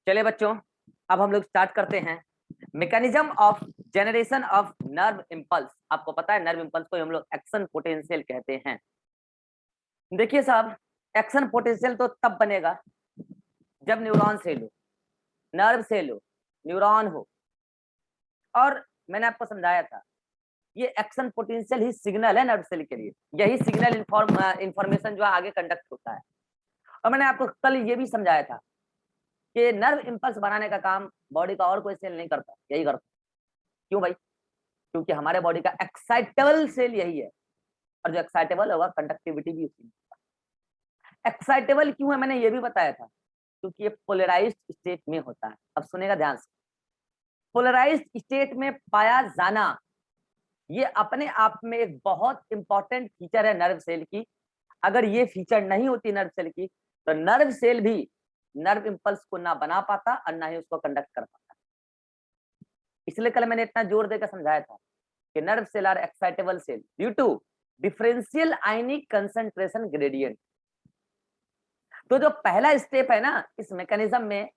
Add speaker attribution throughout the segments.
Speaker 1: चलिए बच्चों, अब हम लोग स्टार्ट करते हैं mechanism of generation of nerve impulse. आपको पता है नर्व इम्पल्स को हम लोग एक्शन पोटेंशियल कहते हैं। देखिए साहब, एक्शन पोटेंशियल तो तब बनेगा जब न्यूरॉन सेल हो, नर्व सेल हो, न्यूरॉन हो। और मैंने आपको समझाया था ये एक्शन पोटेंशियल ही सिग्नल है नर्व सेल के लिए। यही सिग्नल इंफॉर्मेशन जो आगे कंडक्ट होता है। और मैंने आपको कल ये भी समझाया था कि नर्व इम्पल्स बनाने का काम बॉडी का और कोई सेल नहीं करता, यही करता। क्यों भाई? क्योंकि हमारे बॉडी का एक्साइटेबल सेल यही है, और जो एक्साइटेबल होगा कंडक्टिविटी भी उसी में। एक्साइटेबल क्यों है मैंने ये भी बताया था, क्योंकि ये पोलराइज्ड स्टेट में होता है। अब सुनेगा ध्यान से, पोलराइज्ड स्टेट में पाया जाना ये अपने आप में एक बहुत इंपॉर्टेंट फीचर है नर्व सेल की। अगर ये फीचर नहीं होती नर्व सेल की तो नर्व सेल भी नर्व इम्पल्स को ना बना पाता और ना ही उसको कंडक्ट कर पाता। इसलिए कल मैंने इतना जोर देकर समझाया था कि nerve cell are excitable cell due to differential ionic concentration gradient. तो जो पहला स्टेप है ना इस मैकेनिज्म में,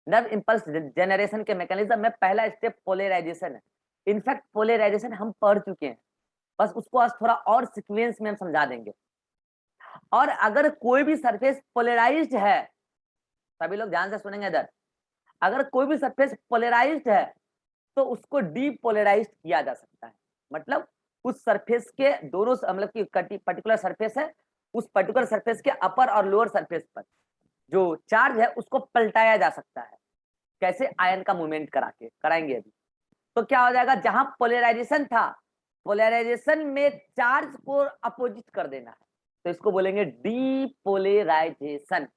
Speaker 1: नर्व इम्पल्स जनरेशन के मैकेनिज्म में पहला स्टेप पोलराइजेशन है। इनफैक्ट पोलराइजेशन हम पढ़ चुके हैं, बस उसको आज थोड़ा और सीक्वेंस में हम समझा देंगे। और अगर कोई भी सरफेस पोलराइज्ड है, सभी लोग ध्यान से सुनेंगे इधर, अगर कोई भी सरफेस पोलराइज्ड है तो उसको डीपोलराइज्ड किया जा सकता है। मतलब उस सरफेस के दोनों, मतलब कि पर्टिकुलर सरफेस है, उस पर्टिकुलर सरफेस के अपर और लोअर सरफेस पर जो चार्ज है उसको पलटाया जा सकता है। कैसे? आयन का मूवमेंट कराएंगे अभी। तो क्या हो जाएगा, जहां पोलराइजेशन था, पोलराइजेशन में चार्ज को अपोजिट कर देना है, तो इसको बोलेंगे डीपोलराइजेशन।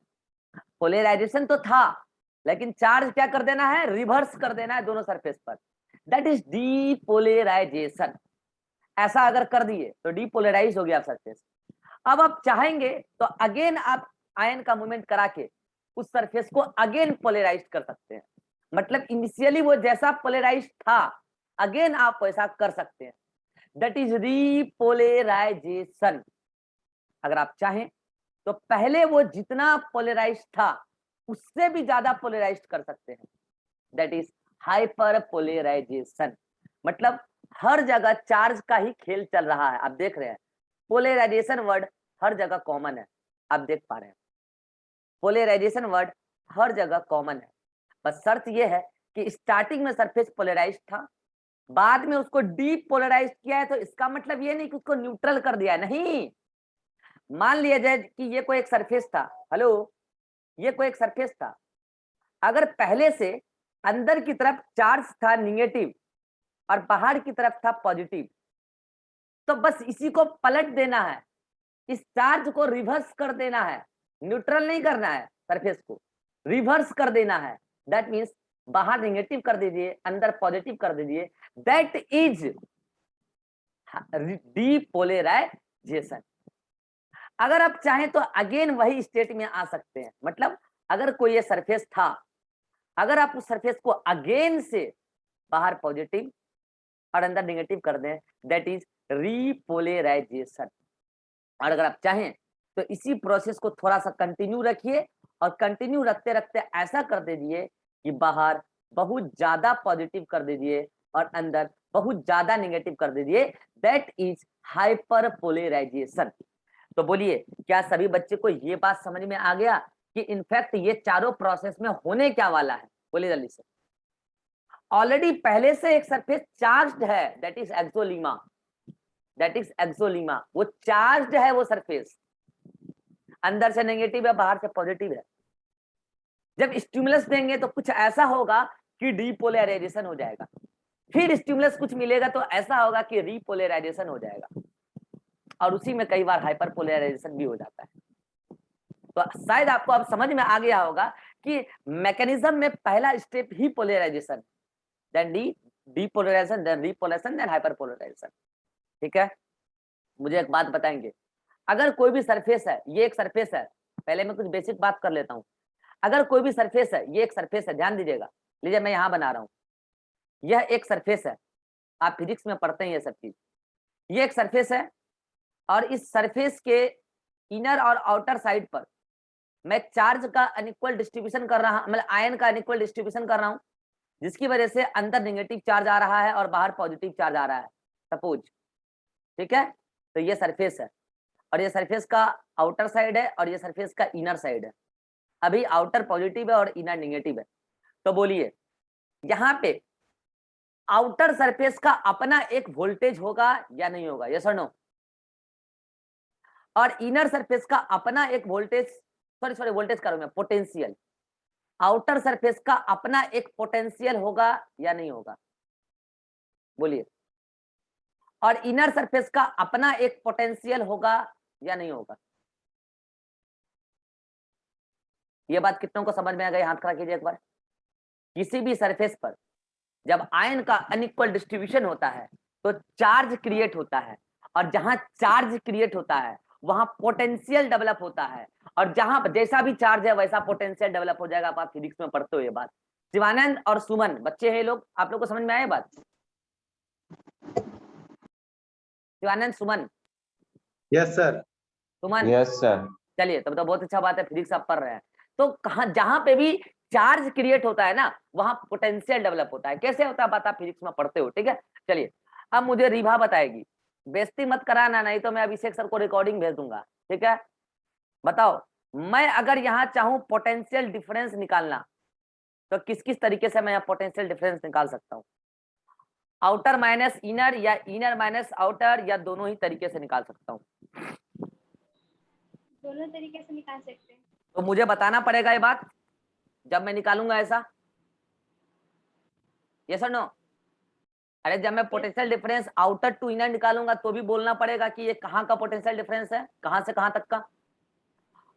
Speaker 1: पोलराइजेशन तो था लेकिन चार्ज क्या कर देना है, रिवर्स कर देना है दोनों सरफेस पर, दैट इज डीपोलराइजेशन। ऐसा अगर कर दिए तो डीपोलराइज हो गया सरफेस। अब आप चाहेंगे तो अगेन आप आयन का मूवमेंट करा के उस सरफेस को अगेन पोलराइज कर सकते हैं। मतलब इनिशियली वो जैसा पोलराइज था अगेन आप वैसा कर सकते हैं, दैट इज रीपोलराइजेशन। अगर आप चाहें तो पहले वो जितना पोलराइज था उससे भी ज्यादा पोलराइज कर सकते हैं, दैट इज हाइपर पोलराइजेशन। मतलब हर जगह चार्ज का ही खेल चल रहा है। आप देख रहे हैं पोलराइजेशन वर्ड हर जगह कॉमन है, आप देख पा रहे हैं पोलराइजेशन वर्ड हर जगह कॉमन है। बस शर्त यह है कि स्टार्टिंग में सरफेस पोलराइज था, बाद में उसको डीपोलराइज किया है। तो इसका मतलब ये नहीं कि उसको न्यूट्रल कर दिया है, नहीं। मान लिया जाए कि ये कोई एक सरफेस था, हेलो, ये कोई एक सरफेस था, अगर पहले से अंदर की तरफ चार्ज था निगेटिव और बाहर की तरफ था पॉजिटिव, तो बस इसी को पलट देना है, इस चार्ज को रिवर्स कर देना है। न्यूट्रल नहीं करना है, सरफेस को रिवर्स कर देना है। दैट मीन्स बाहर नेगेटिव कर दीजिए, अंदर पॉजिटिव कर दीजिए, दैट इज डीपोलराइजेशन। अगर आप चाहें तो अगेन वही स्टेट में आ सकते हैं। मतलब अगर कोई ये सरफेस था, अगर आप उस सरफेस को अगेन से बाहर पॉजिटिव और अंदर नेगेटिव कर दें, दैट इज रीपोलराइजेशन। और अगर आप चाहें तो इसी प्रोसेस को थोड़ा सा कंटिन्यू रखिए, और कंटिन्यू रखते रखते ऐसा कर दीजिए कि बाहर बहुत ज्यादा पॉजिटिव कर दीजिए और अंदर बहुत ज्यादा नेगेटिव कर दीजिए, दैट इज हाइपर पोलराइजेशन। तो बोलिए, क्या सभी बच्चे को ये बात समझ में आ गया कि इनफैक्ट ये चारों प्रोसेस में होने क्या वाला है? बोलिए जल्दी से। ऑलरेडी पहले से एक सरफेस चार्ज्ड है, दैट इज एक्सोलीमा, दैट इज एक्सोलीमा। वो चार्ज्ड है, वो सरफेस अंदर से नेगेटिव है, बाहर से पॉजिटिव है। जब स्टिमुलस देंगे तो कुछ ऐसा होगा कि डीपोलराइजेशन हो जाएगा, फिर स्टिमुलस कुछ मिलेगा तो ऐसा होगा कि रीपोलराइजेशन हो जाएगा, और उसी में कई बार हाइपर पोलराइजेशन भी हो जाता है। तो शायद आपको अब समझ में आ गया होगा कि मैकेनिज्म में पहला स्टेप ही polarization, then depolarization, then repolarization, then hyperpolarization. ठीक है, मुझे एक बात बताएंगे, अगर कोई भी सरफेस है, ये एक सरफेस है, पहले मैं कुछ बेसिक बात कर लेता हूं। अगर कोई भी सरफेस है, ये एक सरफेस है, ध्यान दीजिएगा, लीजिए मैं यहां बना रहा हूं, यह एक सरफेस है, आप फिजिक्स में पढ़ते हैं ये सब चीज। ये एक सरफेस है और इस सरफेस के इनर और आउटर साइड पर मैं चार्ज का अनइक्वल डिस्ट्रीब्यूशन कर रहा हूं, मतलब आयन का अनइक्वल डिस्ट्रीब्यूशन कर रहा हूं, जिसकी वजह से अंदर नेगेटिव चार्ज आ रहा है और बाहर पॉजिटिव चार्ज आ रहा है, सपोज, ठीक है। तो ये सरफेस है और ये सरफेस का आउटर साइड है और ये सरफेस का इनर साइड है। अभी आउटर पॉजिटिव है और इनर नेगेटिव है। तो बोलिए यहाँ पे आउटर सरफेस का अपना एक वोल्टेज होगा या नहीं होगा, यस और नो? और इनर सरफेस का अपना एक वोल्टेज, सॉरी वोल्टेज करूं मैं, पोटेंशियल, आउटर सरफेस का अपना एक पोटेंशियल होगा या नहीं होगा, बोलिए। और इनर सरफेस का अपना एक पोटेंशियल होगा या नहीं होगा? ये बात कितनों को समझ में आ गई? हाथ खड़ा कीजिए एक बार। किसी भी सरफेस पर जब आयन का अनइक्वल डिस्ट्रीब्यूशन होता है तो चार्ज क्रिएट होता है, और जहां चार्ज क्रिएट होता है वहां पोटेंशियल डेवलप होता है, और जहां जैसा भी चार्ज है वैसा पोटेंशियल डेवलप हो जाएगा। आप फिजिक्स में पढ़ते हो ये बात। शिवानंद और सुमन बच्चे हैं लोग, आप लोग को समझ में आए बात? Shivanand, Suman?
Speaker 2: Yes sir.
Speaker 1: Suman?
Speaker 3: Yes sir.
Speaker 1: चलिए तब तो बहुत अच्छा बात है, फिजिक्स आप पढ़ रहे हैं। तो कहा जहां पे भी चार्ज क्रिएट होता है ना वहां पोटेंशियल डेवलप होता है। कैसे होता है बात आप फिजिक्स में पढ़ते हो, ठीक है। चलिए अब मुझे रिभा बताएगी, बेइज्जती मत कराना, नहीं तो मैं अभिषेक सर को रिकॉर्डिंग भेज दूंगा, ठीक है। बताओ, मैं अगर यहाँ चाहूं पोटेंशियल डिफरेंस निकालना तो किस किस तरीके से मैं यहाँ पोटेंशियल डिफरेंस निकाल सकता हूँ? आउटर माइनस इनर या इनर माइनस आउटर, या दोनों ही तरीके से निकाल सकता हूँ?
Speaker 4: दोनों तरीके से निकाल सकते हैं।
Speaker 1: तो मुझे बताना पड़ेगा ये बात जब मैं निकालूंगा ऐसा, यस और नो? अरे जब मैं potential difference outer to inner निकालूंगा तो भी बोलना पड़ेगा कि ये कहाँ का पोटेंशियल डिफरेंस है, कहाँ से कहाँ तक का।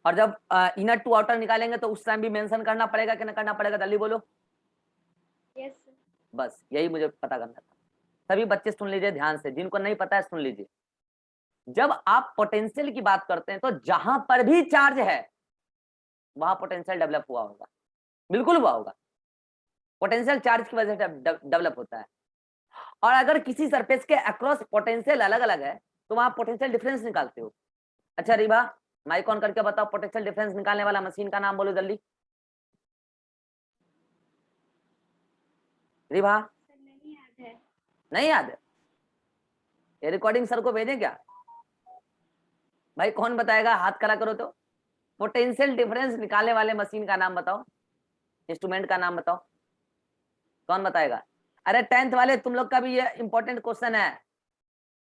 Speaker 1: और जब इनर टू आउटर निकालेंगे तो उस टाइम भी मेंशन करना पड़ेगा कि ना करना पड़ेगा, जल्दी बोलो।
Speaker 4: यस।
Speaker 1: बस यही मुझे पता करना था। सभी बच्चे सुन लीजिए ध्यान से, जिनको नहीं पता है सुन लीजिए। जब आप पोटेंशियल की बात करते हैं तो जहां पर भी चार्ज है वहां पोटेंशियल डेवलप हुआ होगा, बिल्कुल हुआ होगा। पोटेंशियल चार्ज की वजह से डेवलप होता है। और अगर किसी सरफेस के अक्रॉस पोटेंशियल अलग अलग है तो वहां पोटेंशियल डिफरेंस निकालते हो। अच्छा रिभा, माइक ऑन करके बताओ, पोटेंशियल डिफरेंस निकालने वाला मशीन का नाम बोलो जल्दी। रिभा?
Speaker 4: नहीं याद है।
Speaker 1: नहीं याद है? ये रिकॉर्डिंग सर को भेजें क्या? भाई कौन बताएगा, हाथ खड़ा करो तो। पोटेंशियल डिफरेंस निकालने वाले मशीन का नाम बताओ, इंस्ट्रूमेंट का नाम बताओ, कौन बताएगा? अरे 10th वाले तुम लोग का भी ये इंपॉर्टेंट क्वेश्चन है।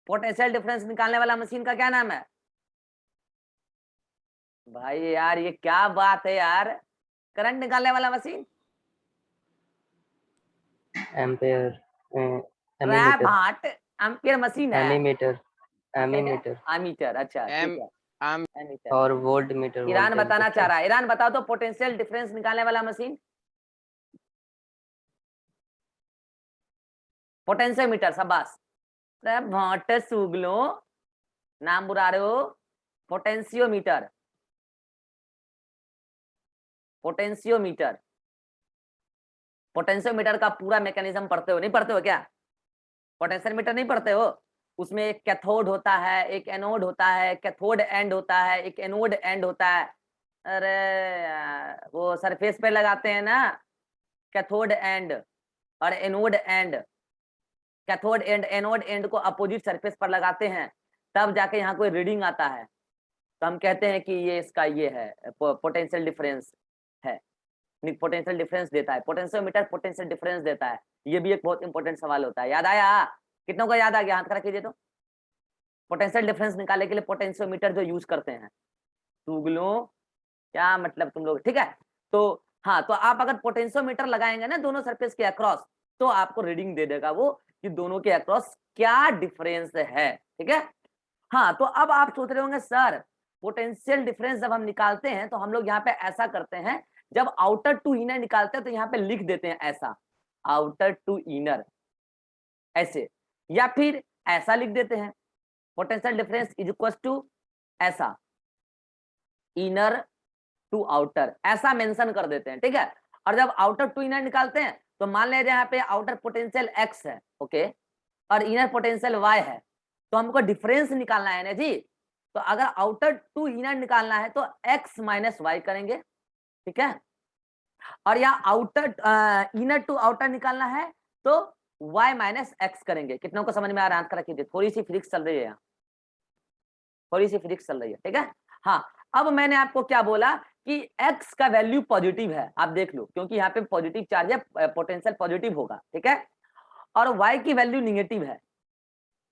Speaker 1: पोटेंशियल डिफरेंस निकालने वाला मशीन का क्या नाम है? भाई यार ये क्या बात है यार, करंट निकालने वाला machine?
Speaker 5: Ampere,
Speaker 1: trap heart ampere machine है।
Speaker 5: एमीमीटर, एमीमीटर
Speaker 1: एमीटर, अच्छा ठीक है, एमीटर।
Speaker 5: और वोल्ट मीटर।
Speaker 1: ईरान बताना चाह रहा है, ईरान बताओ तो पोटेंशियल डिफरेंस निकालने वाला मशीन। पोटेंशियोमीटर, शाबाश। भाट सुगलो, नाम बुला रहे हो। Potentiometer, potentiometer. पोटेंशियोमीटर का पूरा मैकेनिज्म पढ़ते हो, नहीं पढ़ते हो क्या? पोटेंशियोमीटर नहीं पढ़ते हो? उसमें एक कैथोड होता है, एक एनोड होता है, कैथोड एंड होता है, एक एनोड एंड होता है। अरे यार, वो सरफेस पे लगाते हैं ना कैथोड एंड और anode and. Cathode and anode and को अपोजिट सरफेस पर लगाते हैं, तब जाके यहाँ कोई रीडिंग आता है, तो हम कहते हैं कि ये इसका ये है पोटेंशियल डिफरेंस है, पोटेंशियल डिफरेंस देता है। पोटेंशियोमीटर पोटेंशियल डिफरेंस देता है। ये भी एक बहुत इंपॉर्टेंट सवाल होता है। याद आया? कितनों को याद आ गया? हाथ खड़ा कीजिए तो। पोटेंशियल डिफरेंस निकालने के लिए पोटेंशियोमीटर जो यूज करते हैं, सुगलो क्या मतलब तुम लोग, ठीक है। तो हाँ, तो आप अगर पोटेंशियोमीटर लगाएंगे ना दोनों सरफेस के अक्रॉस तो आपको रीडिंग दे देगा वो कि दोनों के अक्रॉस क्या डिफरेंस है, ठीक है। हाँ, तो अब आप सोच रहे होंगे सर पोटेंशियल डिफरेंस जब हम निकालते हैं तो हम लोग यहाँ पे ऐसा करते हैं, जब आउटर टू इनर निकालते हैं तो यहाँ पे लिख देते हैं ऐसा, आउटर टू इनर ऐसे, या फिर ऐसा लिख देते हैं, potential difference is equal to ऐसा, इनर टू आउटर, ऐसा मेंशन कर देते हैं, ठीक है। और जब आउटर टू इनर निकालते हैं तो मान लीजिए यहाँ पे आउटर पोटेंशियल x है, ओके, और इनर पोटेंशियल y है, तो हमको डिफरेंस निकालना है ना जी। तो अगर आउटर टू इनर निकालना है तो x माइनस वाई करेंगे, ठीक है। और यहाँ आउटर इनर टू आउटर निकालना है तो y माइनस एक्स करेंगे। कितनों को समझ में आ रहा है? हाथ रखिए, थोड़ी सी फिजिक्स चल रही है यहाँ, थोड़ी सी फिजिक्स चल रही है, ठीक है। हाँ, अब मैंने आपको क्या बोला कि x का वैल्यू पॉजिटिव है, आप देख लो, क्योंकि यहाँ पे पॉजिटिव चार्ज है, पोटेंशियल पॉजिटिव होगा, ठीक है। और y की वैल्यू निगेटिव है,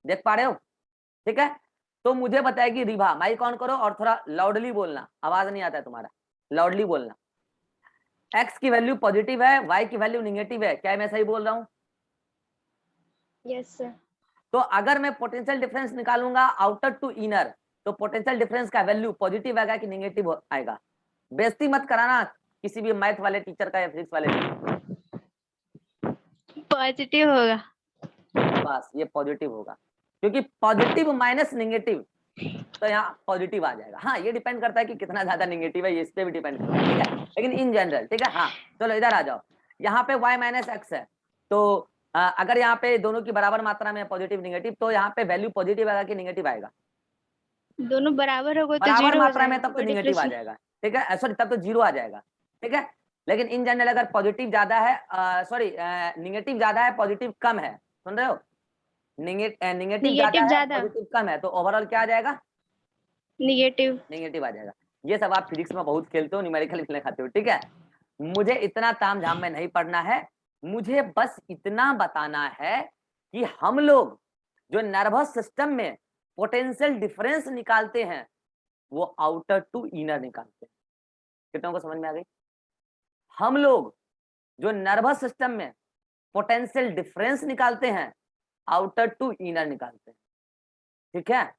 Speaker 1: देख पा रहे हो, ठीक है। तो मुझे बताएगी रिभा, माइक ऑन करो और थोड़ा लाउडली बोलना, आवाज नहीं आता है तुम्हारा, लाउडली बोलना। x की वैल्यू पॉजिटिव है, y की वैल्यू निगेटिव है, क्या मैं सही बोल रहा हूँ?
Speaker 4: Yes sir.
Speaker 1: तो अगर मैं पोटेंशियल डिफरेंस निकालूंगा आउटर टू इनर, तो पोटेंशियल डिफरेंस का वैल्यू पॉजिटिव आएगा कि निगेटिव आएगा? बेइज्जती मत कराना किसी भी मैथ वाले टीचर का या फिजिक्स वाले टीचर।
Speaker 4: पॉजिटिव होगा।
Speaker 1: बस ये पॉजिटिव होगा, क्योंकि पॉजिटिव माइनस निगेटिव, तो यहाँ पॉजिटिव आ जाएगा। हाँ, ये डिपेंड करता है कि कितना ज्यादा निगेटिव है, ये इस पे भी डिपेंड करता है, ठीक है, लेकिन इन जनरल, ठीक है। हाँ चलो इधर आ जाओ, यहाँ पे y माइनस एक्स है, तो अगर यहाँ पे दोनों की बराबर मात्रा में पॉजिटिव निगेटिव, तो यहाँ पे वैल्यू पॉजिटिव आएगा कि निगेटिव आएगा?
Speaker 4: दोनों बराबर होगा तो
Speaker 1: बराबर
Speaker 4: जीरो हो
Speaker 1: मात्रा में
Speaker 4: जाएगा,
Speaker 1: तब तो
Speaker 4: कोई
Speaker 1: निगेटिव आ
Speaker 4: difference
Speaker 1: जाएगा, ठीक है, सॉरी तब तो जीरो आ जाएगा, ठीक है। लेकिन इन जनरल अगर पॉजिटिव ज्यादा है, सॉरी निगेटिव ज्यादा है पॉजिटिव कम है, सुन रहे हो, निगेटिव ज्यादा है
Speaker 4: ज्यादा।
Speaker 1: पॉजिटिव कम है, तो ओवरऑल क्या आ जाएगा?
Speaker 4: निगेटिव।
Speaker 1: नेगेटिव आ जाएगा। ये सब आप फिजिक्स में बहुत खेलते हो, न्यूमेरिकल लिखने खाते हो, ठीक है। मुझे इतना तामझाम में नहीं पढ़ना है, मुझे बस इतना बताना है कि हम लोग जो नर्वस सिस्टम में पोटेंशियल डिफरेंस निकालते हैं वो आउटर टू इनर निकालते हैं। कितनों को समझ में आ गई? हम लोग जो नर्वस सिस्टम में पोटेंशियल डिफरेंस निकालते हैं आउटर टू इनर निकालते हैं, ठीक है।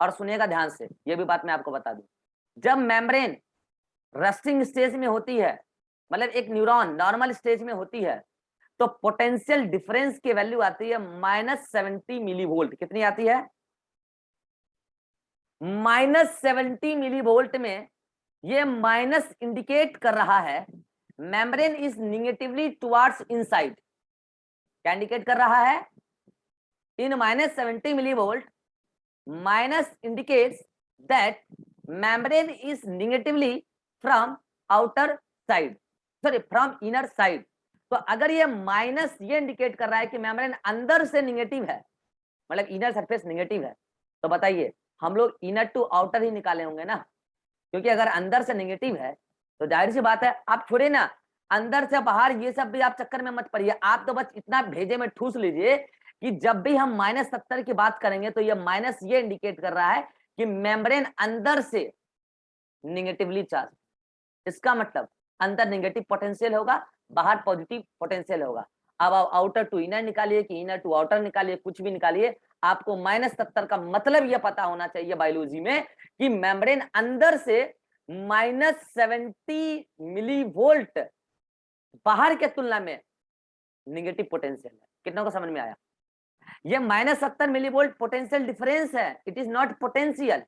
Speaker 1: और सुनिएगा ध्यान से, ये भी बात मैं आपको बता दूं, जब मेम्ब्रेन रेस्टिंग स्टेज में होती है, मतलब एक न्यूरॉन नॉर्मल स्टेज में होती है, तो पोटेंशियल डिफरेंस की वैल्यू आती है -70 मिलीवोल्ट। कितनी आती है? -70 मिलीवोल्ट में ये माइनस इंडिकेट कर रहा है membrane is negatively towards inside. क्या इंडिकेट कर रहा है? इन -70 millivolt minus indicates that membrane is negatively from outer side, sorry from inner side। तो अगर ये माइनस ये इंडिकेट कर रहा है कि मेम्ब्रेन अंदर से निगेटिव है, मतलब इनर सरफेस निगेटिव है, तो बताइए हम लोग इनर टू आउटर ही निकाले होंगे ना, क्योंकि अगर अंदर से निगेटिव है तो जाहिर सी बात है, आप छोड़े ना अंदर से बाहर ये सब भी आप चक्कर में मत पड़िए, आप तो बस इतना भेजे में ठूस लीजिए कि जब भी हम -70 की बात करेंगे तो ये माइनस ये इंडिकेट कर रहा है कि मेम्ब्रेन अंदर से निगेटिवली चार्ज। इसका मतलब अंदर नेगेटिव पोटेंशियल होगा, बाहर पॉजिटिव पोटेंशियल होगा। अब आप आउटर टू इनर निकालिए कि इनर टू आउटर निकालिए, कुछ भी निकालिए, आपको -70 का मतलब यह पता होना चाहिए बायोलॉजी में कि मेम्ब्रेन अंदर से -70 मिलीवोल्ट बाहर के तुलना में निगेटिव पोटेंशियल है। कितनों को समझ में आया? ये -70 मिलीवोल्ट पोटेंशियल डिफरेंस है, इट इज नॉट पोटेंशियल।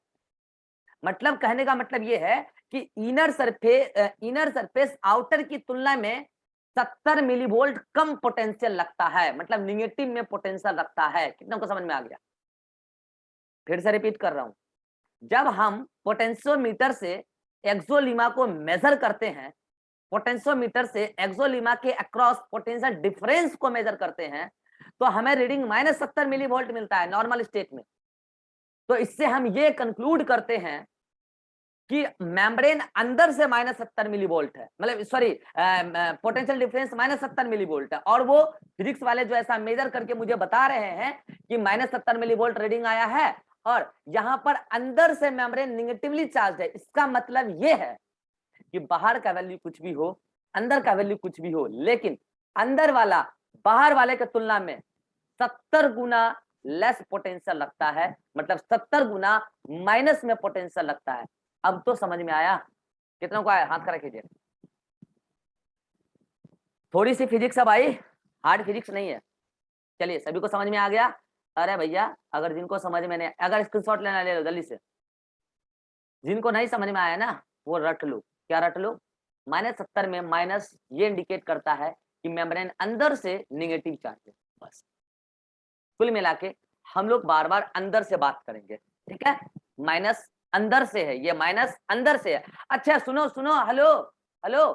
Speaker 1: मतलब कहने का मतलब ये है कि इनर सरफेस आउटर की तुलना में 70 मिलीवोल्ट कम पोटेंशियल लगता है, मतलब निगेटिव में पोटेंशियल रखता है। कितनों को समझ में आ गया? फिर से रिपीट कर रहा हूं, जब हम पोटेंशियोमीटर से एक्सोलीमा को मेजर करते हैं, पोटेंशियोमीटर से एक्सोलीमा के अक्रॉस पोटेंशियल डिफरेंस को मेजर करते हैं, तो हमें रीडिंग -70 मिलीवोल्ट मिलता है नॉर्मल स्टेट में। तो इससे हम ये कंक्लूड करते हैं कि मेम्ब्रेन अंदर से -70 मिलीवोल्ट है, मतलब सॉरी पोटेंशियल डिफरेंस -70 मिलीवोल्ट है, और वो फिजिक्स वाले जो ऐसा मेजर करके मुझे बता रहे हैं कि -70 मिलीवोल्ट रीडिंग आया है और यहाँ पर अंदर से मेम्ब्रेन निगेटिवली चार्ज है। इसका मतलब ये है कि बाहर का वैल्यू कुछ भी हो, अंदर का वैल्यू कुछ भी हो, लेकिन अंदर वाला बाहर वाले की तुलना में 70 गुना लेस पोटेंशियल लगता है, मतलब 70 गुना माइनस में पोटेंशियल लगता है। अब तो समझ में आया? कितनों को आया? हाथ खड़ा कीजिए। थोड़ी सी फिजिक्स अब आई, हार्ड फिजिक्स नहीं है। चलिए, सभी को समझ में आ गया? अरे भैया, अगर जिनको समझ में नहीं, अगर स्क्रीनशॉट लेना ले लो जल्दी से। जिनको नहीं समझ में आया ना वो रट लो। क्या रट लो? -70 में माइनस ये इंडिकेट करता है कि मेम्ब्रेन अंदर से निगेटिव चार्ज है। बस कुल मिला के हम लोग बार बार अंदर से बात करेंगे, ठीक है। माइनस अंदर से है, ये माइनस अंदर से है। अच्छा सुनो सुनो, हेलो हेलो,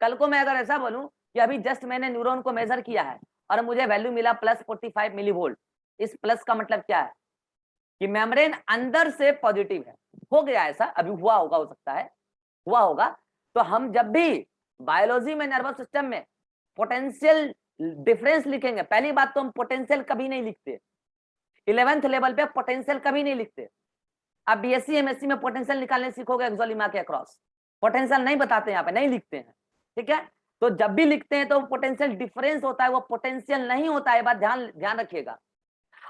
Speaker 1: कल को मैं अगर ऐसा बोलूं कि अभी जस्ट मैंने न्यूरॉन को मेजर किया है और मुझे वैल्यू मिला +45 मिलीवोल्ट, इस प्लस का मतलब क्या है कि मेम्ब्रेन अंदर से पॉजिटिव है। हो गया ऐसा, अभी हुआ होगा, हो सकता है हुआ होगा। तो हम जब भी बायोलॉजी में नर्वस सिस्टम में पोटेंशियल डिफरेंस लिखेंगे, पहली बात तो हम पोटेंशियल कभी नहीं लिखते, 11th लेवल पे पोटेंशियल कभी नहीं लिखते। आप बीएससी एमएससी में पोटेंशियल निकालने सीखोगे एक्सोलिमा के अक्रॉस, पोटेंशियल नहीं बताते, यहाँ पे नहीं लिखते हैं, ठीक है। तो जब भी लिखते हैं तो पोटेंशियल डिफरेंस होता है, वो पोटेंशियल नहीं होता है, बात ध्यान ध्यान रखिएगा।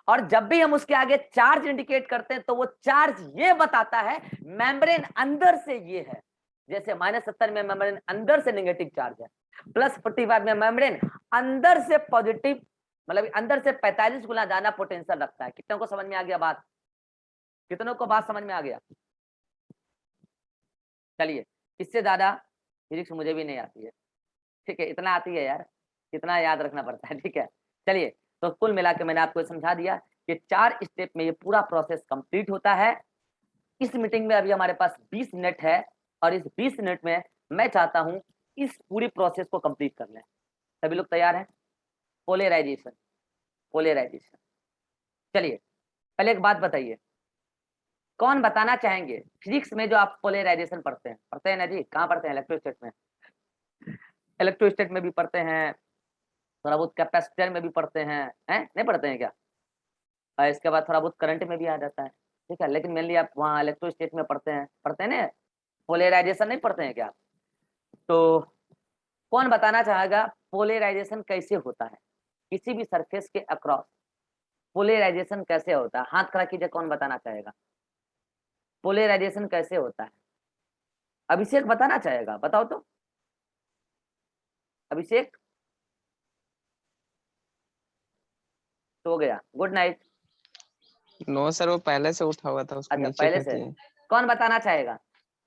Speaker 1: और जब भी हम उसके आगे चार्ज इंडिकेट करते हैं तो वो चार्ज ये बताता है मेम्ब्रेन अंदर से ये है। जैसे -70 में मेम्ब्रेन अंदर से नेगेटिव चार्ज है, +45 में मेम्ब्रेन अंदर से पॉजिटिव, मतलब अंदर से 45 गुना ज्यादा पोटेंशियल रखता है। कितनों को समझ में आ गया बात? कितनों को बात समझ में आ गया? चलिए, इससे ज्यादा फिजिक्स मुझे भी नहीं आती है, ठीक है, इतना आती है यार, इतना याद रखना पड़ता है, ठीक है। चलिए, तो कुल मिला के मैंने आपको समझा दिया कि 4 स्टेप में ये पूरा प्रोसेस कंप्लीट होता है। इस मीटिंग में अभी हमारे पास 20 मिनट है और इस 20 मिनट में मैं चाहता हूं इस पूरी प्रोसेस को कंप्लीट कर लें। सभी लोग तैयार हैं? Polarization, polarization. चलिए, पहले एक बात बताइए, कौन बताना चाहेंगे फिजिक्स में जो आप पोलराइजेशन पढ़ते हैं ना जी? कहाँ पढ़ते हैं? इलेक्ट्रोस्टैट में, इलेक्ट्रोस्टैट में भी पढ़ते हैं, थोड़ा बहुत कैपेसिटर में भी पढ़ते हैं, नहीं पढ़ते हैं क्या? और इसके बाद थोड़ा बहुत करंट में भी आ जाता है, ठीक है। लेकिन मेनली आप वहाँ इलेक्ट्रोस्टैट में पढ़ते हैं ना, पोलराइजेशन नहीं पढ़ते हैं क्या? तो कौन बताना चाहेगा पोलराइजेशन कैसे होता है, किसी भी सरफेस के अक्रॉस पोलराइजेशन कैसे होता है? हाथ खड़ा कीजिए, कौन बताना चाहेगा पोलराइजेशन कैसे होता है? अभिषेक बताना चाहेगा, बताओ तो अभिषेक। तो हो गया, गुड नाइट।
Speaker 3: नो सर, वो पहले से उठा हुआ था, उसको
Speaker 1: अच्छा,
Speaker 3: नीचे
Speaker 1: पहले
Speaker 3: कर
Speaker 1: से
Speaker 3: दिए।
Speaker 1: कौन बताना चाहेगा?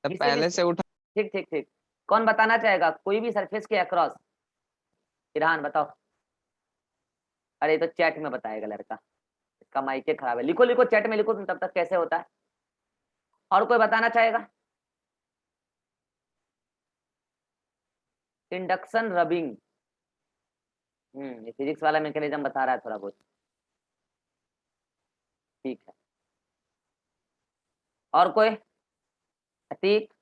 Speaker 3: तब
Speaker 1: किसी
Speaker 3: पहले
Speaker 1: भी,
Speaker 3: से उठा।
Speaker 1: ठीक ठीक ठीक, कौन बताना चाहेगा कोई भी सरफेस के अक्रॉस? इरहान बताओ। अरे तो चैट में बताएगा लड़का, इसका माइक खराब है। लिखो लिखो, चैट में लिखो तुम तब तक कैसे होता है। और कोई बताना चाहेगा? इंडक्शन रबिंग, ये फिजिक्स वाला मैकेनिज्म बता रहा है थोड़ा बहुत, ठीक है। और कोई? Atiq?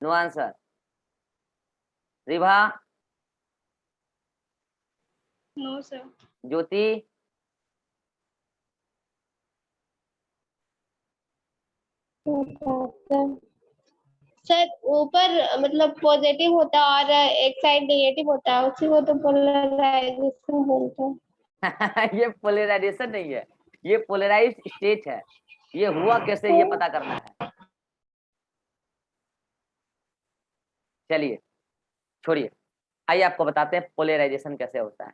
Speaker 1: No answer. Ribha?
Speaker 4: No sir.
Speaker 1: Jyoti?
Speaker 6: Sir ऊपर मतलब पॉजिटिव होता है और एक साइड नेगेटिव होता है, उसी को तो पोलराइजेशन बोलते हैं।
Speaker 1: ये पोलराइजेशन नहीं है, ये पोलराइज्ड स्टेट है। ये हुआ कैसे, ये पता करना है। चलिए छोड़िए, आइए आपको बताते हैं पोलराइजेशन कैसे होता है।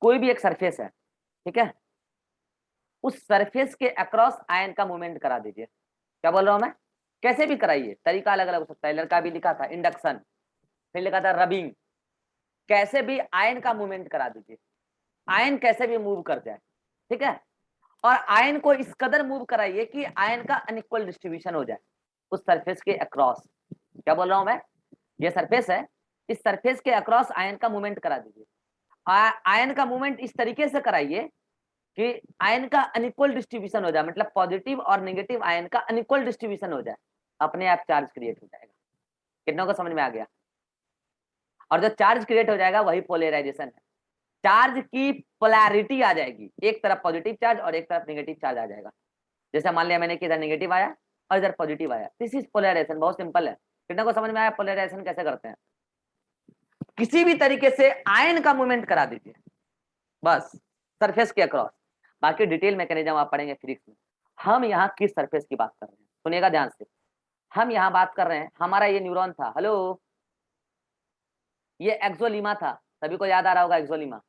Speaker 1: कोई भी एक सरफेस है, ठीक है, उस सरफेस के अक्रॉस आयन का मूवमेंट करा दीजिए। क्या बोल रहा हूं मैं? कैसे भी कराइए, तरीका अलग अलग हो सकता है। लड़का भी लिखा था इंडक्शन, फिर लिखा था रबिंग। कैसे भी आयन का मूवमेंट करा दीजिए, आयन कैसे भी मूव कर जाए, ठीक है। और आयन को इस कदर मूव कराइए कि आयन का अनइक्वल डिस्ट्रीब्यूशन हो जाए उस सरफेस के अक्रॉस। क्या बोल रहा हूं मैं? ये सरफेस है, इस सरफेस के अक्रॉस आयन का मूवमेंट करा दीजिए। आयन का मूवमेंट इस तरीके से कराइए कि आयन का अनइक्वल डिस्ट्रीब्यूशन हो जाए, मतलब पॉजिटिव और नेगेटिव आयन का अनइक्वल डिस्ट्रीब्यूशन हो जाए, अपने आप चार्ज क्रिएट हो जाएगा। कितनों को समझ में आ गया? और जो चार्ज क्रिएट हो जाएगा वही पोलराइजेशन है। चार्ज की पोलैरिटी आ जाएगी, एक तरफ पॉजिटिव चार्ज और एक तरफ नेगेटिव चार्ज आ जाएगा। जैसे मान लिया मैंने कि इधर नेगेटिव आया और इधर पॉजिटिव आया, दिस इज पोलराइजेशन। बहुत सिंपल है। कितनों को समझ में आया पोलराइजेशन कैसे करते हैं? किसी भी तरीके से आयन का मूवमेंट करा दीजिए बस सरफेस के अक्रॉस। बाकी डिटेल मैकेनिज्म आप पढ़ेंगे फिजिक्स में। हम यहाँ किस सरफेस की बात कर रहे हैं, सुनिएगा ध्यान से। हम यहाँ बात कर रहे हैं, हमारा ये न्यूरॉन था, हेलो, ये एक्सोलीमा था, सभी को याद आ रहा होगा एक्सोलीमा।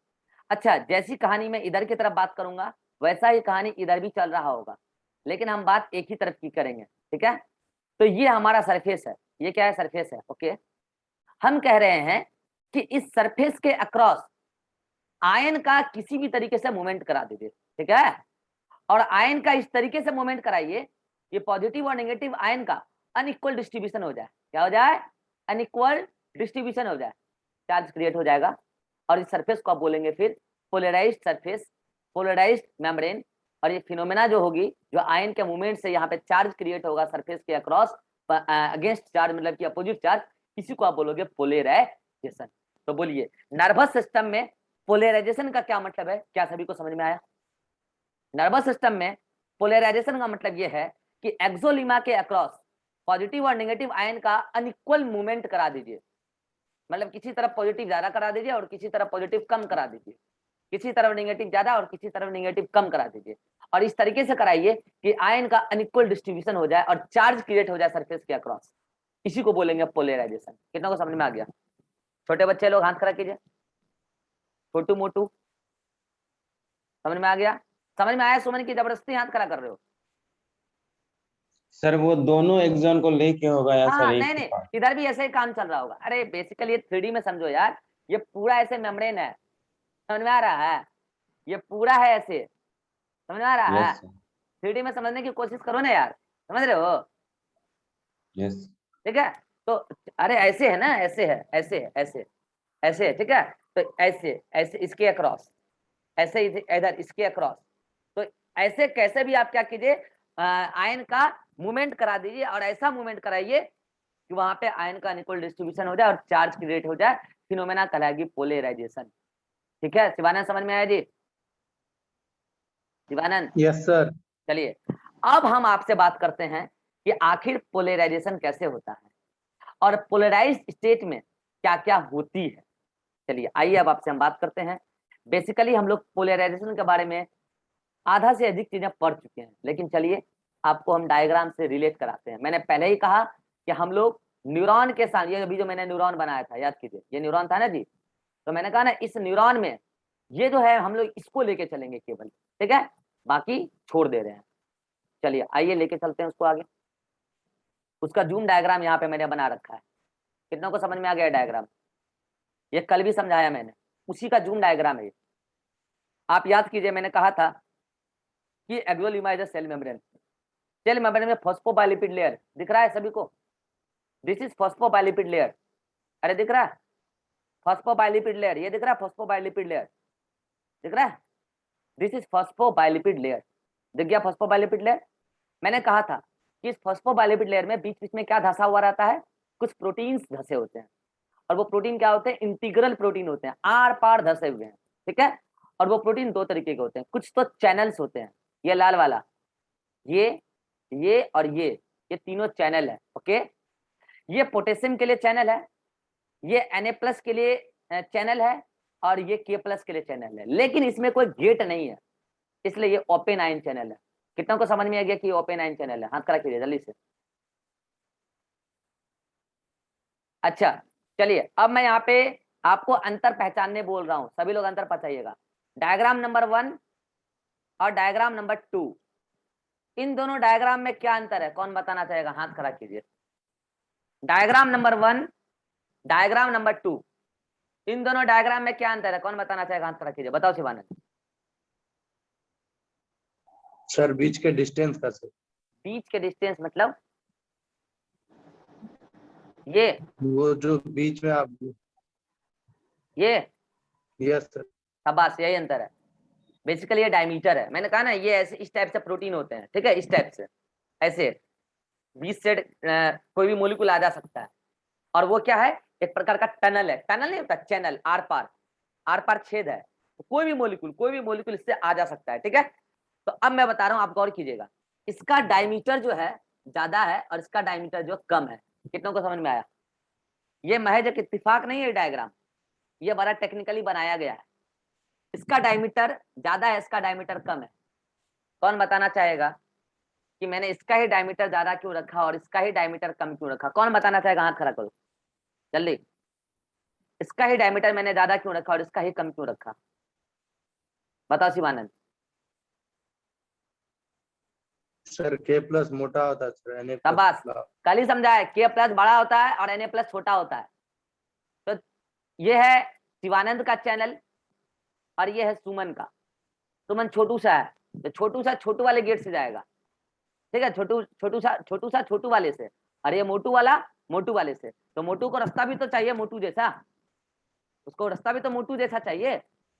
Speaker 1: अच्छा, जैसी कहानी मैं इधर की तरफ बात करूंगा वैसा ही कहानी इधर भी चल रहा होगा, लेकिन हम बात एक ही तरफ की करेंगे, ठीक है। तो ये हमारा सरफेस है, ये क्या है? सरफेस है, ओके। हम कह रहे हैं कि इस सरफेस के अक्रॉस आयन का किसी भी तरीके से मूवमेंट करा दीजिए, ठीक है। और आयन का इस तरीके से मूवमेंट कराइए ये पॉजिटिव और नेगेटिव आयन का अनइक्वल डिस्ट्रीब्यूशन हो जाए। क्या हो जाए? अनइक्वल डिस्ट्रीब्यूशन हो जाए, चार्ज क्रिएट हो जाएगा। और इस सरफेस को आप बोलेंगे फिर पोलराइज्ड सरफेस, पोलराइज्ड मेम्ब्रेन। और ये फिनोमेना जो होगी, जो आयन के मूवमेंट से यहाँ पे चार्ज क्रिएट होगा सरफेस के अक्रॉस अगेंस्ट चार्ज, मतलब कि अपोजिट चार्ज, इसी को आप बोलोगे पोलराइजेशन। तो बोलिए नर्वस सिस्टम में पोलराइजेशन का क्या मतलब है? क्या सभी को समझ में आया? नर्वस सिस्टम में पोलराइजेशन का मतलब ये है कि एक्सोलिमा के अक्रॉस पॉजिटिव और नेगेटिव आयन का अनइक्वल मूवमेंट करा दीजिए। मतलब किसी तरफ पॉजिटिव ज्यादा करा दीजिए और किसी तरफ पॉजिटिव कम करा दीजिए, किसी तरफ नेगेटिव ज्यादा और किसी तरफ नेगेटिव कम करा दीजिए। और इस तरीके से कराइए कि आयन का अनइक्वल डिस्ट्रीब्यूशन हो जाए और चार्ज क्रिएट हो जाए सरफेस के अक्रॉस। इसी को बोलेंगे पोलराइजेशन। कितना को समझ में आ गया? छोटे बच्चे लोग हाथ खड़ा कीजिए, छोटू मोटू, समझ में आ गया? समझ में आया? सुमन की जबरदस्ती हाथ खड़ा कर रहे हो।
Speaker 2: सर वो दोनों एग्जाम को लेके होगा या सर
Speaker 1: हाँ
Speaker 2: एक
Speaker 1: नहीं
Speaker 2: के
Speaker 1: नहीं,
Speaker 2: पास?
Speaker 1: इधर भी ऐसे ही काम चल रहा होगा। अरे बेसिकली ये 3D में समझो यार, ये पूरा ऐसे मेम्ब्रेन है, समझ में आ रहा है? ये पूरा है ऐसे, समझ में आ रहा है?
Speaker 2: यस सर,
Speaker 1: 3D में समझने की कोशिश करो ना यार, समझ रहे हो?
Speaker 2: यस।
Speaker 1: ठीक है, तो अरे ऐसे है ना, ऐसे है, ऐसे है, ऐसे ऐसे है, ठीक है। तो ऐसे ऐसे इसके अक्रॉस, ऐसे इधर इसके अक्रॉस। तो ऐसे कैसे भी आप क्या कीजिए, आयन का मूवमेंट करा दीजिए और ऐसा मूवमेंट कराइए कि वहां पे आयन का अनइक्वल डिस्ट्रीब्यूशन हो जाए और चार्ज क्रिएट हो जाए। फिनोमेना कहलाएगी पोलराइजेशन। ठीक है, शिवानंद समझ में आया जी? Shivanand,
Speaker 2: yes sir.
Speaker 1: चलिए अब हम आपसे बात करते हैं कि आखिर पोलराइजेशन कैसे होता है और पोलराइज्ड स्टेट में क्या क्या होती है। चलिए आइए अब आपसे हम बात करते हैं। बेसिकली हम लोग पोलराइजेशन के बारे में आधा से अधिक चीजें पढ़ चुके हैं, लेकिन चलिए आपको हम डायग्राम से रिलेट कराते हैं। मैंने पहले ही कहा कि हम लोग न्यूरॉन के साथ, ये अभी जो मैंने न्यूरॉन बनाया था याद कीजिए, ये न्यूरॉन था ना जी। तो मैंने कहा ना इस न्यूरॉन में ये जो है हम लोग इसको लेके चलेंगे केवल, ठीक है, बाकी छोड़ दे रहे हैं। चलिए आइए लेके चलते हैं उसको आगे। उसका जूम डायग्राम यहाँ पे मैंने बना रखा है। कितनों को समझ में आ गया डायग्राम? ये कल भी समझाया मैंने, उसी का जूम डायग्राम है ये। आप याद कीजिए मैंने कहा था कि axolemma is a cell membrane. Cell membrane में फॉस्फोबाइलिपिड लेयर दिख रहा है सभी को? This is phospholipid layer. अरे दिख रहा है फॉस्फोबाइलिपिड लेयर? ये दिख रहा है फॉस्फोबाइलिपिड लेयर? दिख रहा है? This is phospholipid layer. दिख गया फॉस्फोबाइलिपिड लेयर? मैंने कहा था कि इस फॉस्फोबाइलिपिड लेयर में बीच बीच में क्या धंसा हुआ रहता है? कुछ प्रोटीन्स धंसे होते हैं। और वो प्रोटीन क्या होते हैं? इंटीग्रल प्रोटीन होते हैं, आर पार धंसे हुए हैं, ठीक है। और वो प्रोटीन दो तरीके के होते हैं, कुछ तो चैनल्स होते हैं, ये लाल वाला, ये और ये तीनों चैनल है, ओके। ये पोटेशियम के लिए चैनल है, ये Na+ के लिए चैनल है, और ये K+ के लिए चैनल है। लेकिन इसमें कोई गेट नहीं है, इसलिए ये ओपन आयन चैनल है। कितनों को समझ में आ गया कि ओपन आयन चैनल है? हाथ खड़ा कीजिए जल्दी से। अच्छा चलिए अब मैं यहाँ पे आपको अंतर पहचानने बोल रहा हूँ, सभी लोग अंतर पहचाइएगा। डायग्राम नंबर 1 और डायग्राम नंबर 2, इन दोनों डायग्राम में क्या अंतर है? कौन बताना चाहेगा? हाथ खड़ा कीजिए। डायग्राम नंबर 1, डायग्राम नंबर 2, इन दोनों डायग्राम में क्या अंतर है? कौन बताना चाहेगा? हाथ खड़ा कीजिए। बताओ शिवानंद।
Speaker 2: सर बीच के डिस्टेंस का सर।
Speaker 1: बीच के डिस्टेंस मतलब ये
Speaker 2: वो जो बीच में आप।
Speaker 1: ये
Speaker 2: यस सर।
Speaker 1: शाबाश, यही अंतर है। बेसिकली ये डायमीटर है। मैंने कहा ना ये ऐसे इस टाइप से प्रोटीन होते हैं, ठीक है, इस टाइप से ऐसे बीच से कोई भी मोलिक्यूल आ जा सकता है। और वो क्या है? एक प्रकार का टनल है। टनल नहीं होता, चैनल, आर पार छेद है। तो कोई भी मोलिक्यूल इससे आ जा सकता है, ठीक है। तो अब मैं बता रहा हूँ, आप गौर कीजिएगा। इसका डायमीटर जो है ज्यादा है और इसका डायमीटर जो कम है। कितनों को समझ में आया? ये महज एक इत्तेफाक नहीं है डायग्राम, ये बड़ा टेक्निकली बनाया गया है। इसका डायमीटर ज्यादा है, इसका डायमीटर कम है। कौन बताना चाहेगा कि मैंने इसका ही डायमीटर ज्यादा क्यों रखा और इसका ही डायमीटर कम क्यों रखा? कौन बताना चाहेगा? हाथ खड़ा करो जल्दी। इसका ही डायमीटर मैंने ज्यादा क्यों रखा और इसका ही कम क्यों रखा? बताओ शिवानंद।
Speaker 2: सर K+ मोटा होता है सर, Na+
Speaker 1: शाबाश,
Speaker 2: पतला।
Speaker 1: कल ही समझा है, K+ बड़ा होता है और Na+ छोटा होता है। तो ये है शिवानंद का चैनल और ये है सुमन का। सुमन छोटू सा है, तो छोटू वाले गेट से जाएगा, ठीक है, छोटू वाले से, और ये मोटू वाले से। तो मोटू को रास्ता भी तो चाहिए मोटू जैसा, उसको रास्ता भी तो मोटू जैसा चाहिए,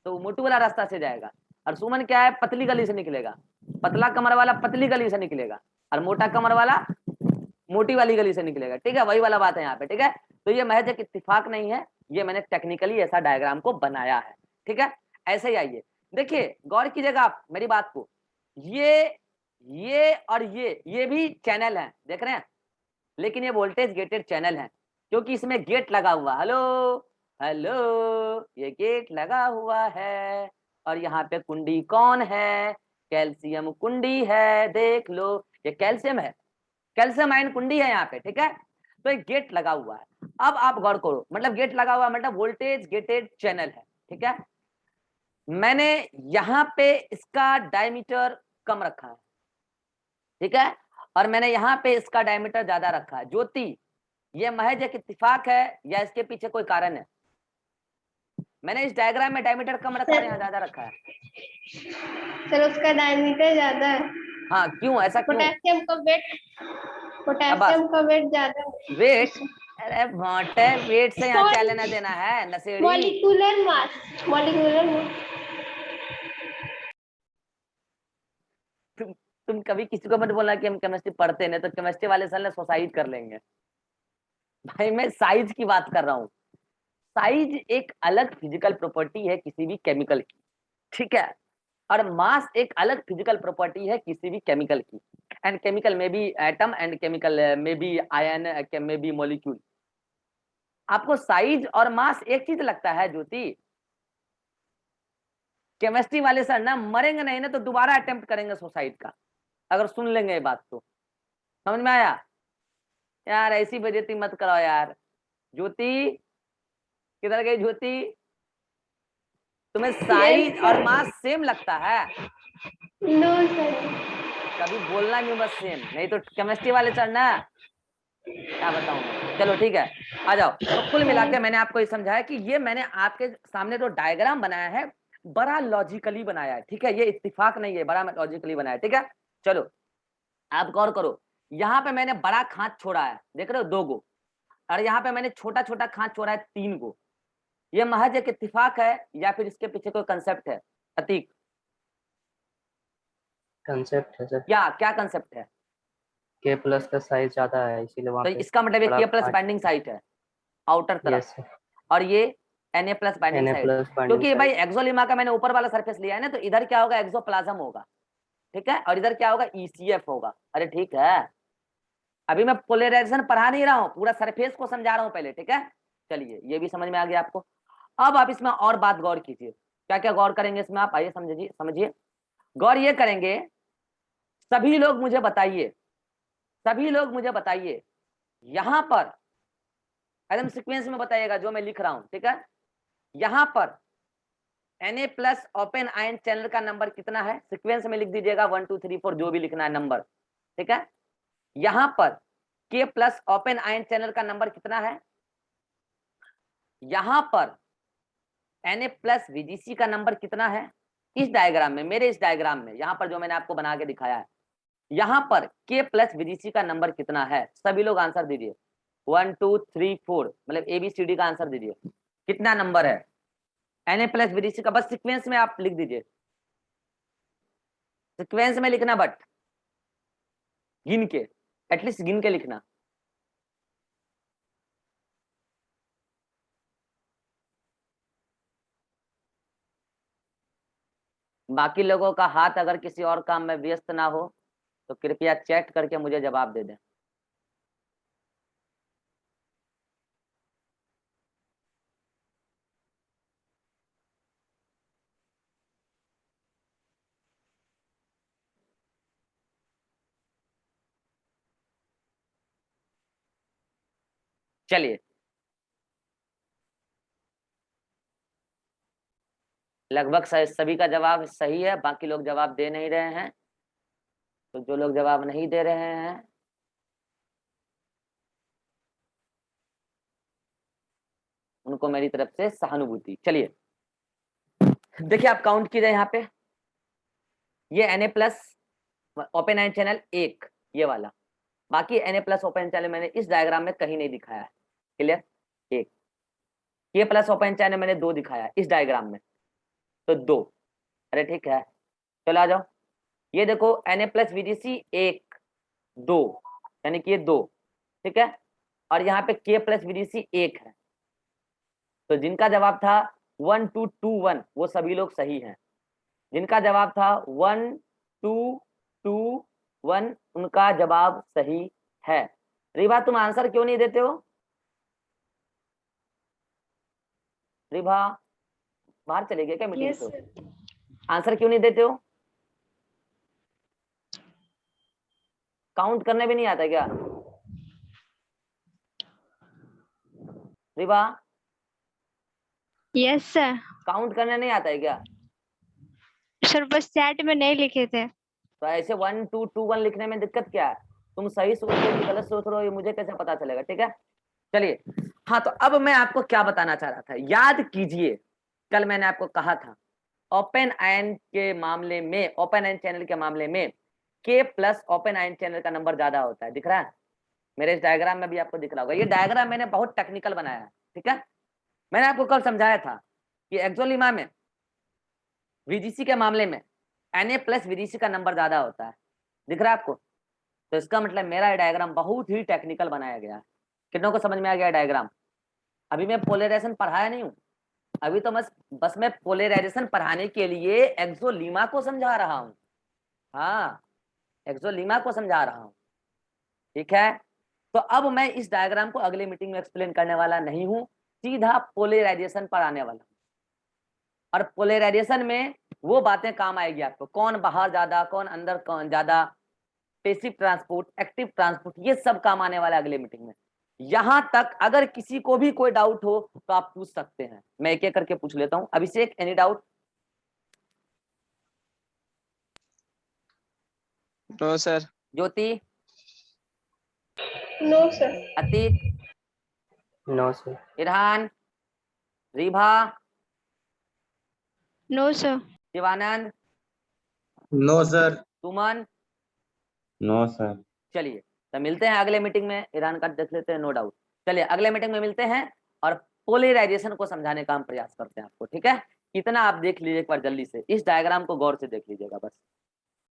Speaker 1: तो मोटू वाला रास्ता से जाएगा। और सुमन क्या है, पतली गली से निकलेगा, पतला कमर वाला पतली गली से निकलेगा, और मोटा कमर वाला मोटी वाली गली से निकलेगा, ठीक है, वही वाला बात है यहाँ पे, ठीक है। तो ये महज एक इत्तेफाक नहीं है, ये मैंने टेक्निकली ऐसा डायग्राम को बनाया है, ठीक है। ऐसे ही आइए, देखिए गौर कीजिएगा आप मेरी बात को, ये और ये भी चैनल है, देख रहे हैं, लेकिन ये वोल्टेज गेटेड चैनल है, क्योंकि इसमें गेट लगा हुआ, हेलो, ये गेट लगा हुआ है, और यहाँ पे कुंडी कौन है, कैल्शियम कुंडी है, देख लो, ये कैल्शियम है, कैल्शियम आयन कुंडी है यहाँ पे, ठीक है। तो एक गेट लगा हुआ है। अब आप गौर करो, मतलब गेट लगा हुआ मतलब वोल्टेज गेटेड चैनल है, ठीक है। मैंने यहाँ पे इसका डायमीटर कम रखा है, ठीक है, और मैंने यहाँ पे इसका डायमीटर ज्यादा रखा है। ज्योति, ये महज एक इत्तेफाक है या इसके पीछे कोई कारण है? मैंने इस डायग्राम में डायमीटर कम रखा है, यहाँ ज्यादा रखा है।
Speaker 6: सर उसका डायमीटर ज्यादा है।
Speaker 1: हाँ, क्यों, ऐसा क्यों?
Speaker 6: पोटेशियम का वेट ज्यादा है।
Speaker 1: वेट, अरे भाटे, वेट से यहाँ क्या लेना देना है नशेड़ी?
Speaker 6: Molecular mass.
Speaker 1: तुम कभी किसी को मत बोलना कि हम केमिस्ट्री पढ़ते नहीं, तो केमिस्ट्री वाले साल ने सुसाइड कर लेंगे। भाई मैं साइज की बात कर रहा हूँ। साइज एक अलग फिजिकल प्रॉपर्टी है किसी भी केमिकल की, ठीक है, और मास एक अलग फिजिकल प्रॉपर्टी है किसी भी केमिकल की। एंड केमिकल में भी एटम, एंड केमिकल में भी आयन, में भी मॉलिक्यूल। आपको साइज और मास एक चीज लगता है ज्योति? केमिस्ट्री वाले सर ना मरेंगे नहीं ना तो दोबारा अटेम्प्ट करेंगे सुसाइड का, अगर सुन लेंगे ये बात तो। समझ में आया? यार ऐसी बेइज्जती मत कराओ यार। ज्योति, किधर गई ज्योति? तुम्हें साइज और मास सेम लगता है?
Speaker 6: No sir.
Speaker 1: कभी बोलना नहीं बस सेम, नहीं तो केमिस्ट्री वाले सर ना क्या बताऊं। चलो ठीक है, आ जाओ। तो कुल मिला के मैंने आपको ये समझाया कि ये मैंने आपके सामने जो डायग्राम बनाया है बड़ा लॉजिकली बनाया है, ठीक है, ये इत्तेफाक नहीं है, बड़ा लॉजिकली बनाया है, ठीक है। चलो आप गौर करो, यहाँ पे मैंने बड़ा खांच छोड़ा है, देख रहे हो, 2 गो, और यहाँ पे मैंने छोटा छोटा खांच छोड़ा है 3 गो। ये महज एक इत्तेफाक है या फिर इसके पीछे कोई कंसेप्ट है? अतीक,
Speaker 5: कंसेप्ट है सर।
Speaker 1: क्या कंसेप्ट है?
Speaker 5: के प्लस का साइज ज्यादा है इसीलिए वहाँ
Speaker 1: तो
Speaker 5: पे
Speaker 1: इसका मतलब
Speaker 5: बड़ा
Speaker 1: के प्लस
Speaker 5: पार्ट-
Speaker 1: बाइंडिंग साइट है आउटर तरफ,
Speaker 5: यस सर।
Speaker 1: और ये Na plus binding
Speaker 5: Na
Speaker 1: site,
Speaker 5: plus binding
Speaker 1: क्योंकि भाई
Speaker 5: साइट।
Speaker 1: एक्सोलिमा का मैंने ऊपर वाला सरफेस लिया है ना, तो इधर क्या होगा, एक्सोप्लाज्म होगा, ठीक है, और इधर क्या होगा, ECF होगा। अरे ठीक है, अभी मैं पोलराइजेशन पढ़ा नहीं रहा हूँ, पूरा सरफेस को समझा रहा हूँ पहले, ठीक है। चलिए ये भी समझ में आ गया आपको। अब आप इसमें और बात गौर कीजिए, क्या क्या गौर करेंगे इसमें आप, आइए समझिए। गौर ये करेंगे, सभी लोग मुझे बताइए, यहाँ पर एकदम सीक्वेंस में बताइएगा जो मैं लिख रहा हूँ, ठीक है। यहाँ पर Na plus open ion channel का नंबर कितना है, सीक्वेंस में लिख दीजिएगा, 1 2 3 4 जो भी लिखना है नंबर, ठीक है। यहाँ पर K plus open ion channel का नंबर कितना है, यहाँ पर Na प्लस VGC का नंबर कितना है, इस डायग्राम में, मेरे इस डायग्राम में, यहाँ पर जो मैंने आपको बना के दिखाया है, यहाँ पर K प्लस VGC का नंबर कितना है, सभी लोग आंसर दीजिए। 1 2 3 4 मतलब ABCD का आंसर दीजिए, कितना नंबर है Na प्लस VGC का, बस सीक्वेंस में आप लिख दीजिए, सीक्वेंस में लिखना, बट गिन के, एटलीस्ट गिन के लिखना। बाकी लोगों का हाथ अगर किसी और काम में व्यस्त ना हो तो कृपया चैट करके मुझे जवाब दे दें। चलिए, लगभग सभी का जवाब सही है, बाकी लोग जवाब दे नहीं रहे हैं, तो जो लोग जवाब नहीं दे रहे हैं उनको मेरी तरफ से सहानुभूति। चलिए देखिए, आप काउंट कीजिए यहाँ पे, ये Na+ ओपन आयन चैनल 1 ये वाला, बाकी Na+ ओपन चैनल मैंने इस डायग्राम में कहीं नहीं दिखाया है। क्लियर? 1 K+ ओपन चैनल मैंने 2 दिखाया है इस डायग्राम में, तो 2। अरे ठीक है, चलो आ जाओ। ये देखो Na+ VDC 1 2 यानी कि ये 2, ठीक है, और यहाँ पे K+ VDC 1 है। तो जिनका जवाब था 1 2 2 1 वो सभी लोग सही हैं। जिनका जवाब था 1 2 2 1 उनका जवाब सही है। रिभा तुम आंसर क्यों नहीं देते हो? रिभा बाहर चले गए क्या मीटिंग
Speaker 4: यस
Speaker 1: से?
Speaker 4: सर।
Speaker 1: आंसर क्यों नहीं देते हो? काउंट करने भी नहीं आता क्या रिभा?
Speaker 4: Yes sir.
Speaker 1: काउंट करने नहीं आता है क्या?
Speaker 4: सर बस चैट में नहीं लिखे थे।
Speaker 1: तो ऐसे 1 2 2 1 लिखने में दिक्कत क्या है? तुम सही सोच रहे हो कि गलत सोच रहे हो ये मुझे कैसे पता चलेगा? ठीक है, चलिए। हाँ, तो अब मैं आपको क्या बताना चाह रहा था, याद कीजिए कल मैंने आपको कहा था ओपन आयन के मामले में, ओपन आयन चैनल के मामले में K+ ओपन आयन चैनल का नंबर ज्यादा होता है। दिख रहा है मेरे इस डायग्राम में भी आपको दिख रहा होगा। ये डायग्राम मैंने बहुत टेक्निकल बनाया है, ठीक है। मैंने आपको कल समझाया था कि एक्सोलीमा में VGC के मामले में Na+ VDC का नंबर ज्यादा होता है। दिख रहा है आपको? तो इसका मतलब मेरा डायग्राम बहुत ही टेक्निकल बनाया गया है। कितनों को समझ में आ गया डायग्राम? अभी मैं पोलराइजेशन पढ़ाया नहीं हूँ, अभी तो बस मैं पोलराइजेशन पढ़ाने के लिए एक्सोलीमा को समझा रहा हूँ। हाँ, एक्सोलीमा को समझा रहा हूँ, ठीक है। तो अब मैं इस डायग्राम को अगली मीटिंग में एक्सप्लेन करने वाला नहीं हूँ, सीधा पोलराइजेशन पर आने वाला हूँ। और पोलराइजेशन में वो बातें काम आएगी आपको, कौन बाहर ज्यादा, कौन अंदर, कौन ज्यादा, पैसिव ट्रांसपोर्ट, एक्टिव ट्रांसपोर्ट, ये सब काम आने वाला है अगले मीटिंग में। यहां तक अगर किसी को भी कोई डाउट हो तो आप पूछ सकते हैं, मैं एक एक करके पूछ लेता हूं। Abhishek, any doubt?
Speaker 3: No sir.
Speaker 1: Jyoti?
Speaker 6: No sir.
Speaker 1: Atiq?
Speaker 5: No sir.
Speaker 1: Irhan? Ribha?
Speaker 4: No sir.
Speaker 1: Shivanand?
Speaker 2: No sir.
Speaker 1: Suman?
Speaker 7: No sir.
Speaker 1: चलिए, तो मिलते हैं अगले मीटिंग में। ईरान का देख लेते हैं, नो डाउट। चलिए अगले मीटिंग में मिलते हैं और पोलराइजेशन को समझाने का हम प्रयास करते हैं आपको, ठीक है। इतना आप देख लीजिए एक बार जल्दी से, इस डायग्राम को गौर से देख लीजिएगा बस।